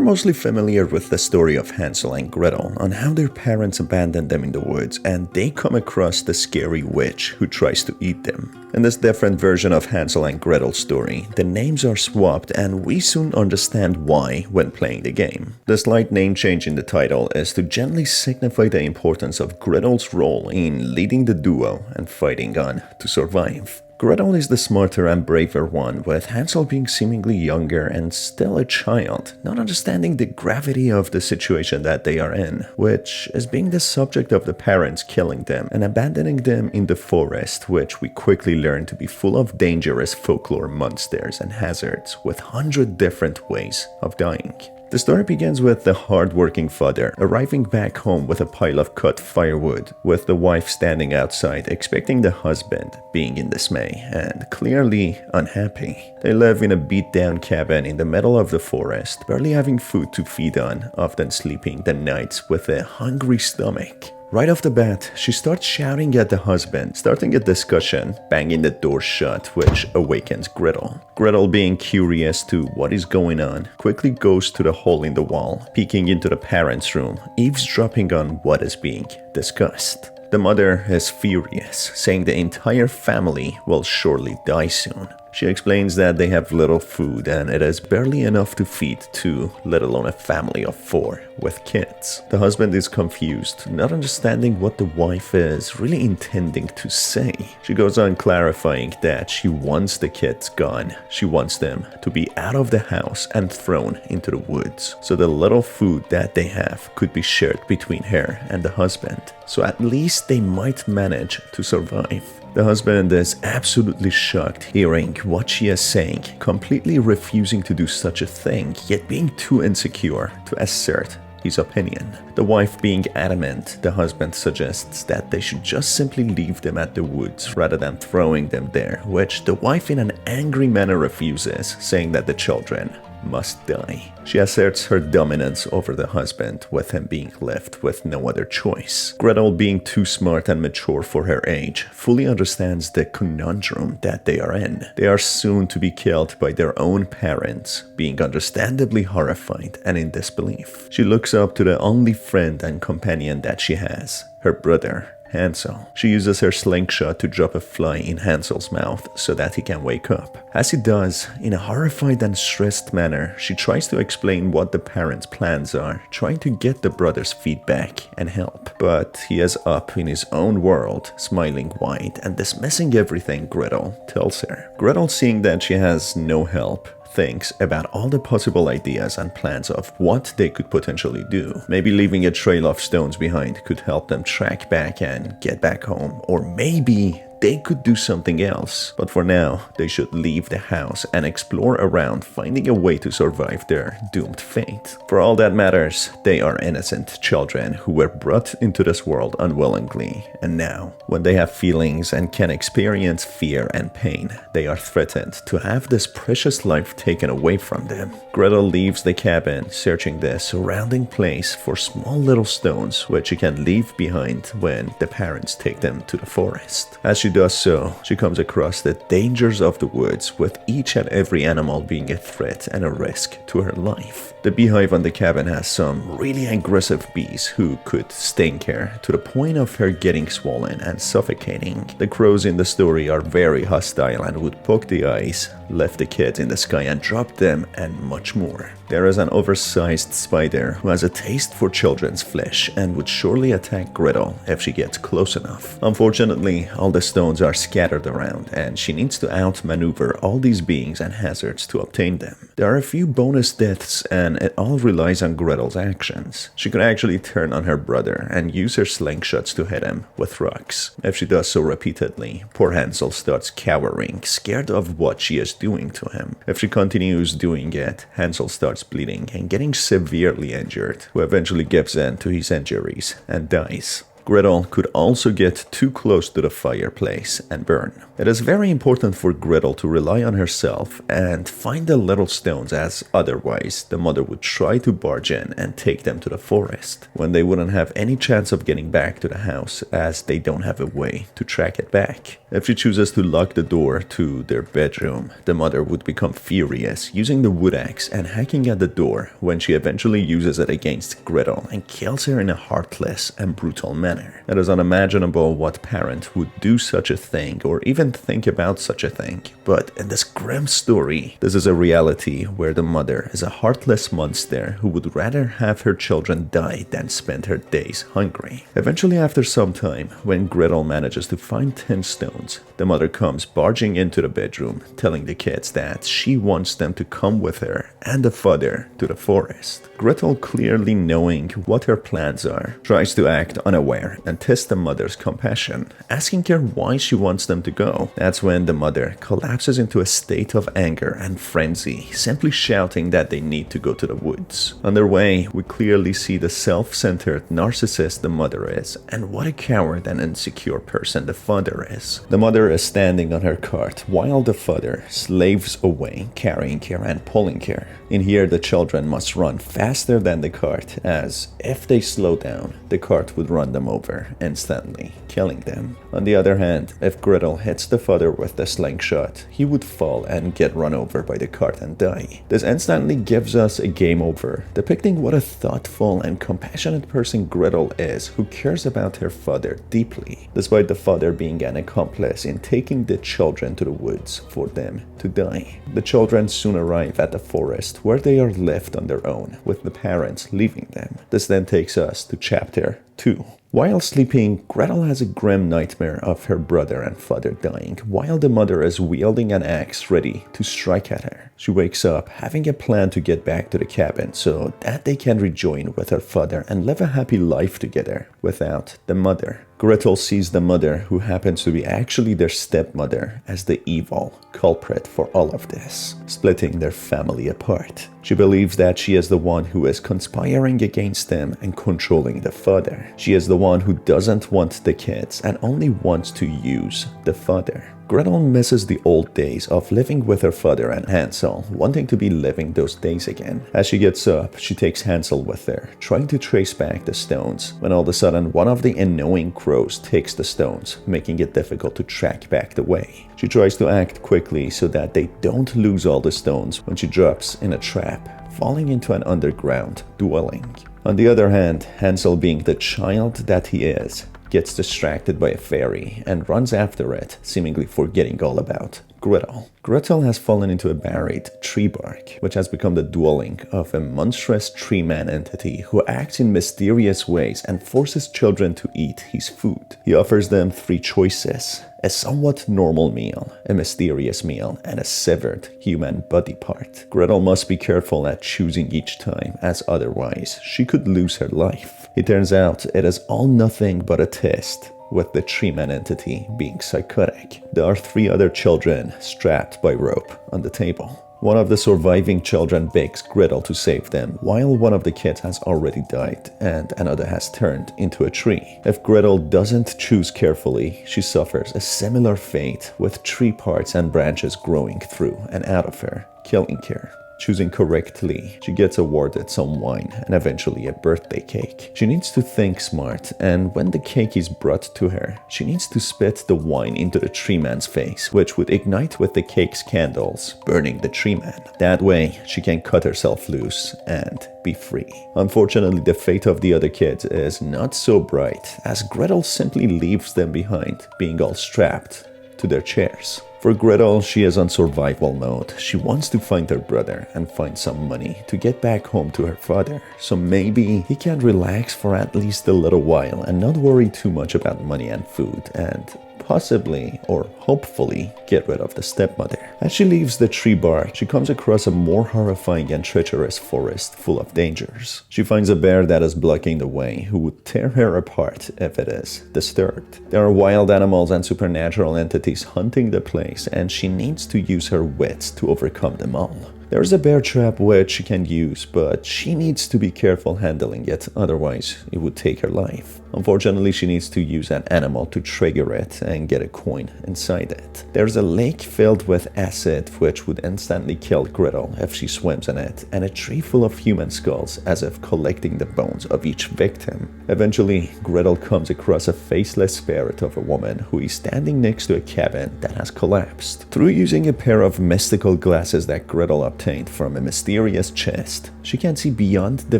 mostly familiar with the story of Hansel and Gretel on how their parents abandoned them in the woods and they come across the scary witch who tries to eat them. In this different version of Hansel and Gretel's story, the names are swapped and we soon understand why when playing the game. The slight name change in the title is to gently signify the importance of Gretel's role in leading the duo and fighting on to survive. Gretel is the smarter and braver one, with Hansel being seemingly younger and still a child, not understanding the gravity of the situation that they are in, which is being the subject of the parents killing them and abandoning them in the forest, which we quickly learn to be full of dangerous folklore monsters and hazards with 100 different ways of dying. The story begins with the hard-working father arriving back home with a pile of cut firewood, with the wife standing outside expecting the husband, being in dismay and clearly unhappy. They live in a beat-down cabin in the middle of the forest, barely having food to feed on, often sleeping the nights with a hungry stomach. Right off the bat, she starts shouting at the husband, starting a discussion, banging the door shut, which awakens Gretel. Gretel, being curious to what is going on, quickly goes to the hole in the wall, peeking into the parents' room, eavesdropping on what is being discussed. The mother is furious, saying the entire family will surely die soon. She explains that they have little food and it is barely enough to feed two, let alone a family of 4 with kids. The husband is confused, not understanding what the wife is really intending to say. She goes on clarifying that she wants the kids gone. She wants them to be out of the house and thrown into the woods, so the little food that they have could be shared between her and the husband, so at least they might manage to survive. The husband is absolutely shocked hearing what she is saying, completely refusing to do such a thing, yet being too insecure to assert his opinion. The wife being adamant, the husband suggests that they should just simply leave them at the woods rather than throwing them there, which the wife in an angry manner refuses, saying that the children must die. She asserts her dominance over the husband, with him being left with no other choice. Gretel, being too smart and mature for her age, fully understands the conundrum that they are in. They are soon to be killed by their own parents, being understandably horrified and in disbelief. She looks up to the only friend and companion that she has, her brother, Hansel. She uses her slingshot to drop a fly in Hansel's mouth so that he can wake up. As he does, in a horrified and stressed manner, she tries to explain what the parents' plans are, trying to get the brother's feedback and help. But he is up in his own world, smiling wide and dismissing everything Gretel tells her. Gretel, seeing that she has no help, thinks about all the possible ideas and plans of what they could potentially do. Maybe leaving a trail of stones behind could help them track back and get back home, or maybe they could do something else. But for now, they should leave the house and explore around, finding a way to survive their doomed fate. For all that matters, they are innocent children who were brought into this world unwillingly, and now, when they have feelings and can experience fear and pain, they are threatened to have this precious life taken away from them. Gretel leaves the cabin, searching the surrounding place for small little stones which she can leave behind when the parents take them to the forest. As she does so, she comes across the dangers of the woods, with each and every animal being a threat and a risk to her life. The beehive on the cabin has some really aggressive bees who could sting her to the point of her getting swollen and suffocating. The crows in the story are very hostile and would poke the eyes, lift the kids in the sky and drop them, and much more. There is an oversized spider who has a taste for children's flesh and would surely attack Gretel if she gets close enough. Unfortunately, all the stones are scattered around and she needs to outmaneuver all these beings and hazards to obtain them. There are a few bonus deaths and it all relies on Gretel's actions. She could actually turn on her brother and use her slingshots to hit him with rocks. If she does so repeatedly, poor Hansel starts cowering, scared of what she is doing to him. If she continues doing it, Hansel starts bleeding and getting severely injured, who eventually gives in to his injuries and dies. Gretel could also get too close to the fireplace and burn. It is very important for Gretel to rely on herself and find the little stones, as otherwise the mother would try to barge in and take them to the forest, when they wouldn't have any chance of getting back to the house, as they don't have a way to track it back. If she chooses to lock the door to their bedroom, the mother would become furious, using the wood axe and hacking at the door, when she eventually uses it against Gretel and kills her in a heartless and brutal manner. It is unimaginable what parent would do such a thing or even think about such a thing, but in this grim story, this is a reality where the mother is a heartless monster who would rather have her children die than spend her days hungry. Eventually, after some time, when Gretel manages to find 10 stones, the mother comes barging into the bedroom, telling the kids that she wants them to come with her and the father to the forest. Gretel, clearly knowing what her plans are, tries to act unaware and test the mother's compassion, asking her why she wants them to go. That's when the mother collapses into a state of anger and frenzy, simply shouting that they need to go to the woods. On their way, we clearly see the self-centered narcissist the mother is, and what a coward and insecure person the father is. The mother is standing on her cart while the father slaves away, carrying her and pulling her. In here, the children must run faster than the cart, as if they slow down, the cart would run them over instantly, killing them. On the other hand, if Gretel hits the father with the slingshot, he would fall and get run over by the cart and die. This instantly gives us a game over, depicting what a thoughtful and compassionate person Gretel is, who cares about her father deeply, despite the father being an accomplice in taking the children to the woods for them to die. The children soon arrive at the forest, where they are left on their own, with the parents leaving them. This then takes us to chapter 2. While sleeping, Gretel has a grim nightmare of her brother and father dying, while the mother is wielding an axe ready to strike at her. She wakes up having a plan to get back to the cabin so that they can rejoin with her father and live a happy life together without the mother. Gretel sees the mother, who happens to be actually their stepmother, as the evil culprit for all of this, splitting their family apart. She believes that she is the one who is conspiring against them and controlling the father. She is the one who doesn't want the kids and only wants to use the father. Gretel misses the old days of living with her father and Hansel, wanting to be living those days again. As she gets up, she takes Hansel with her, trying to trace back the stones, when all of a sudden one of the annoying crows takes the stones, making it difficult to track back the way. She tries to act quickly so that they don't lose all the stones when she drops in a trap, falling into an underground dwelling. On the other hand, Hansel, being the child that he is, gets distracted by a fairy and runs after it, seemingly forgetting all about Gretel. Gretel has fallen into a buried tree bark, which has become the dwelling of a monstrous treeman entity who acts in mysterious ways and forces children to eat his food. He offers them 3 choices: a somewhat normal meal, a mysterious meal, and a severed human body part. Gretel must be careful at choosing each time, as otherwise she could lose her life. It turns out it is all nothing but a test, with the treeman entity being psychotic. There are 3 other children strapped by rope on the table. One of the surviving children begs Gretel to save them, while one of the kids has already died and another has turned into a tree. If Gretel doesn't choose carefully, she suffers a similar fate, with tree parts and branches growing through and out of her, killing her. Choosing correctly, she gets awarded some wine and eventually a birthday cake. She needs to think smart, and when the cake is brought to her, she needs to spit the wine into the treeman's face, which would ignite with the cake's candles, burning the treeman. That way, she can cut herself loose and be free. Unfortunately, the fate of the other kids is not so bright, as Gretel simply leaves them behind, being all strapped to their chairs. For Gretel, she is on survival mode. She wants to find her brother and find some money to get back home to her father, so maybe he can relax for at least a little while and not worry too much about money and food, and possibly, or hopefully, get rid of the stepmother. As she leaves the tree bark, she comes across a more horrifying and treacherous forest full of dangers. She finds a bear that is blocking the way, who would tear her apart if it is disturbed. There are wild animals and supernatural entities hunting the place, and she needs to use her wits to overcome them all. There's a bear trap which she can use, but she needs to be careful handling it, otherwise it would take her life. Unfortunately, she needs to use an animal to trigger it and get a coin inside it. There's a lake filled with acid which would instantly kill Gretel if she swims in it, and a tree full of human skulls as if collecting the bones of each victim. Eventually, Gretel comes across a faceless spirit of a woman who is standing next to a cabin that has collapsed. Through using a pair of mystical glasses that Gretel obtained from a mysterious chest, she can see beyond the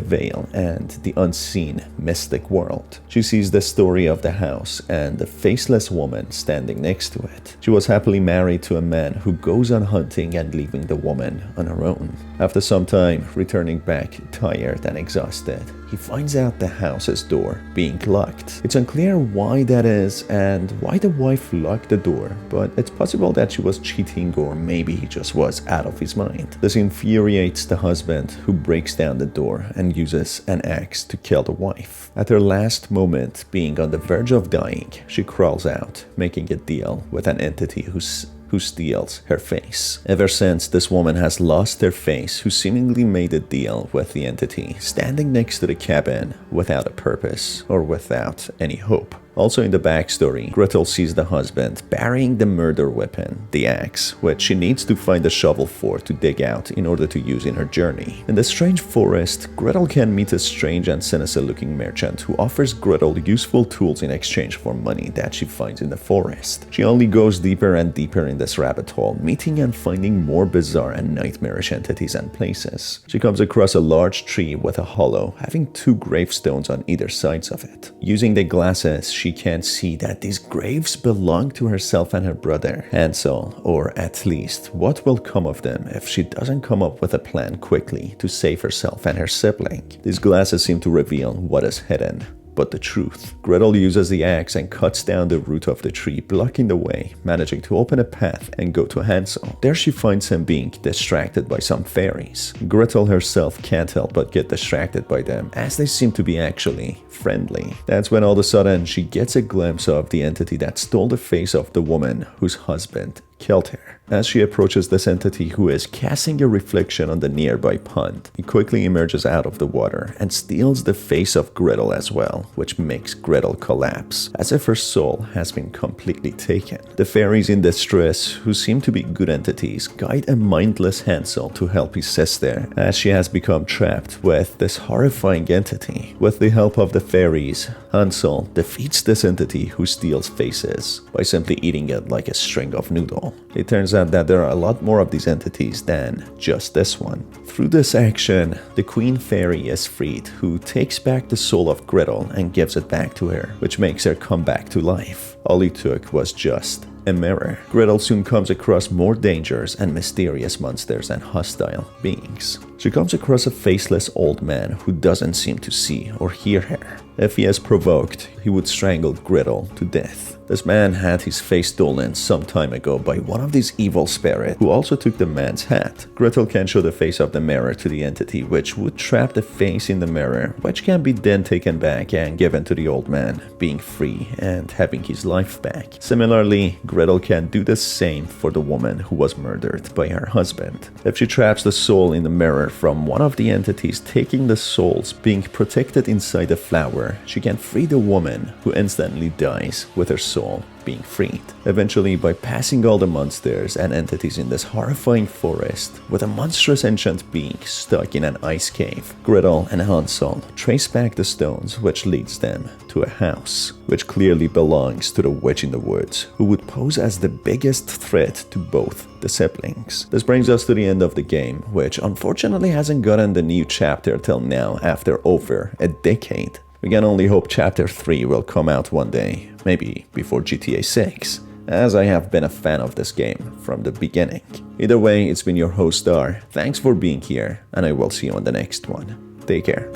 veil and the unseen mystic world. She sees the story of the house and the faceless woman standing next to it. She was happily married to a man who goes on hunting and leaving the woman on her own. After some time, returning back tired and exhausted, he finds out the house's door being locked. It's unclear why that is and why the wife locked the door, but it's possible that she was cheating or maybe he just was out of his mind. This infuriates the husband, who breaks down the door and uses an axe to kill the wife. At her last moment, being on the verge of dying, she crawls out, making a deal with an entity who steals her face. Ever since, this woman has lost her face, who seemingly made a deal with the entity standing next to the cabin without a purpose or without any hope. Also in the backstory, Gretel sees the husband burying the murder weapon, the axe, which she needs to find a shovel for to dig out in order to use in her journey. In the strange forest, Gretel can meet a strange and sinister looking merchant who offers Gretel useful tools in exchange for money that she finds in the forest. She only goes deeper and deeper in this rabbit hole, meeting and finding more bizarre and nightmarish entities and places. She comes across a large tree with a hollow, having 2 gravestones on either sides of it. Using the glasses, she can see that these graves belong to herself and her brother, Hansel, or at least what will come of them if she doesn't come up with a plan quickly to save herself and her sibling. These glasses seem to reveal what is hidden. But the truth. Gretel uses the axe and cuts down the root of the tree, blocking the way, managing to open a path and go to Hansel. There she finds him being distracted by some fairies. Gretel herself can't help but get distracted by them, as they seem to be actually friendly. That's when all of a sudden she gets a glimpse of the entity that stole the face of the woman whose husband killed her. As she approaches this entity, who is casting a reflection on the nearby pond, he quickly emerges out of the water and steals the face of Gretel as well, which makes Gretel collapse, as if her soul has been completely taken. The fairies in distress, who seem to be good entities, guide a mindless Hansel to help his sister, as she has become trapped with this horrifying entity. With the help of the fairies, Hansel defeats this entity who steals faces by simply eating it like a string of noodle. It turns out that there are a lot more of these entities than just this one. Through this action, the Queen Fairy is freed, who takes back the soul of Gretel and gives it back to her, which makes her come back to life. All it took was just a mirror. Gretel soon comes across more dangers and mysterious monsters and hostile beings. She comes across a faceless old man who doesn't seem to see or hear her. If he is provoked, he would strangle Gretel to death. This man had his face stolen some time ago by one of these evil spirits, who also took the man's hat. Gretel can show the face of the mirror to the entity, which would trap the face in the mirror, which can be then taken back and given to the old man, being free and having his life back. Similarly, Gretel can do the same for the woman who was murdered by her husband. If she traps the soul in the mirror from one of the entities taking the souls being protected inside a flower, she can free the woman, who instantly dies with her soul being freed. Eventually, by passing all the monsters and entities in this horrifying forest, with a monstrous ancient being stuck in an ice cave, Gretel and Hansel trace back the stones, which leads them to a house, which clearly belongs to the witch in the woods, who would pose as the biggest threat to both the siblings. This brings us to the end of the game, which unfortunately hasn't gotten the new chapter till now after over a decade. We can only hope Chapter 3 will come out one day, maybe before GTA 6, as I have been a fan of this game from the beginning. Either way, it's been your host Star, thanks for being here, and I will see you on the next one. Take care.